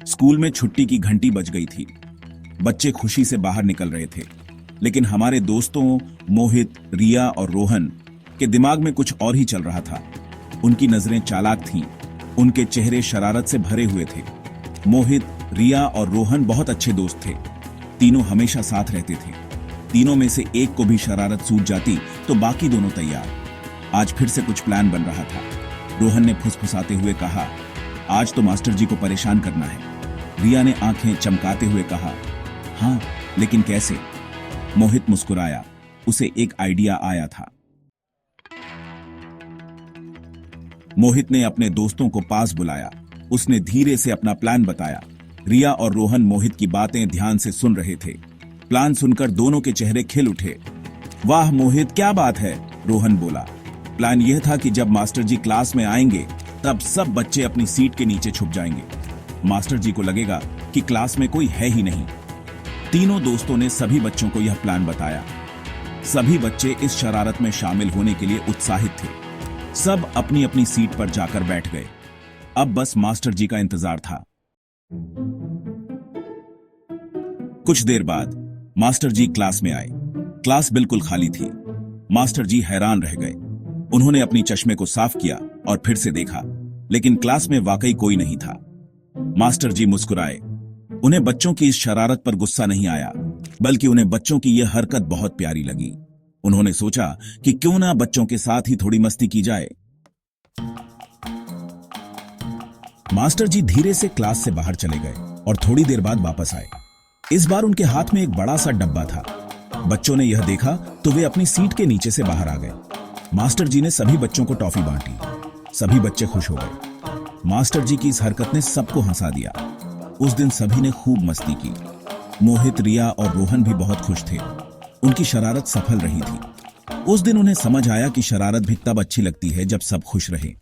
School में छुट्टी की घंटी बज गई थी। बच्चे खुशी से बाहर निकल रहे थे, लेकिन हमारे दोस्तों मोहित, रिया और रोहन के दिमाग में कुछ और ही चल रहा था। उनकी नजरें चालाक थीं, उनके चेहरे शरारत से भरे हुए थे। मोहित, रिया और रोहन बहुत अच्छे दोस्त थे। तीनों हमेशा साथ रहते थे। तीनों में से एक को भी शरारत सूझ जाती तो बाकी दोनों तैयार। आज फिर से कुछ प्लान बन रहा था। रोहन ने फुसफुसाते हुए कहा, आज तो मास्टर जी को परेशान करना है। रिया ने आंखें चमकाते हुए कहा, हाँ, लेकिन कैसे? मोहित मुस्कुराया, उसे एक आइडिया आया था। मोहित ने अपने दोस्तों को पास बुलाया। उसने धीरे से अपना प्लान बताया। रिया और रोहन मोहित की बातें ध्यान से सुन रहे थे। प्लान सुनकर दोनों के चेहरे खिल उठे। वाह मोहित, क्या बात है, रोहन बोला। प्लान यह था कि जब मास्टर जी क्लास में आएंगे तब सब बच्चे अपनी सीट के नीचे छुप जाएंगे। मास्टर जी को लगेगा कि क्लास में कोई है ही नहीं। तीनों दोस्तों ने सभी बच्चों को यह प्लान बताया। सभी बच्चे इस शरारत में शामिल होने के लिए उत्साहित थे। सब अपनी अपनी सीट पर जाकर बैठ गए। अब बस मास्टर जी का इंतजार था। कुछ देर बाद मास्टर जी क्लास में आए। क्लास बिल्कुल खाली थी। मास्टर जी हैरान रह गए। उन्होंने अपनी चश्मे को साफ किया और फिर से देखा, लेकिन क्लास में वाकई कोई नहीं था। मास्टर जी मुस्कुराए। उन्हें बच्चों की इस शरारत पर गुस्सा नहीं आया, बल्कि उन्हें बच्चों की यह हरकत बहुत प्यारी लगी। उन्होंने सोचा कि क्यों ना बच्चों के साथ ही थोड़ी मस्ती की जाए। मास्टर जी धीरे से क्लास से बाहर चले गए और थोड़ी देर बाद वापस आए। इस बार उनके हाथ में एक बड़ा सा डब्बा था। बच्चों ने यह देखा तो वे अपनी सीट के नीचे से बाहर आ गए। मास्टर जी ने सभी बच्चों को टॉफी बांटी। सभी बच्चे खुश हो गए। मास्टर जी की इस हरकत ने सबको हंसा दिया। उस दिन सभी ने खूब मस्ती की। मोहित, रिया और रोहन भी बहुत खुश थे। उनकी शरारत सफल रही थी। उस दिन उन्हें समझ आया कि शरारत भी तब अच्छी लगती है जब सब खुश रहें।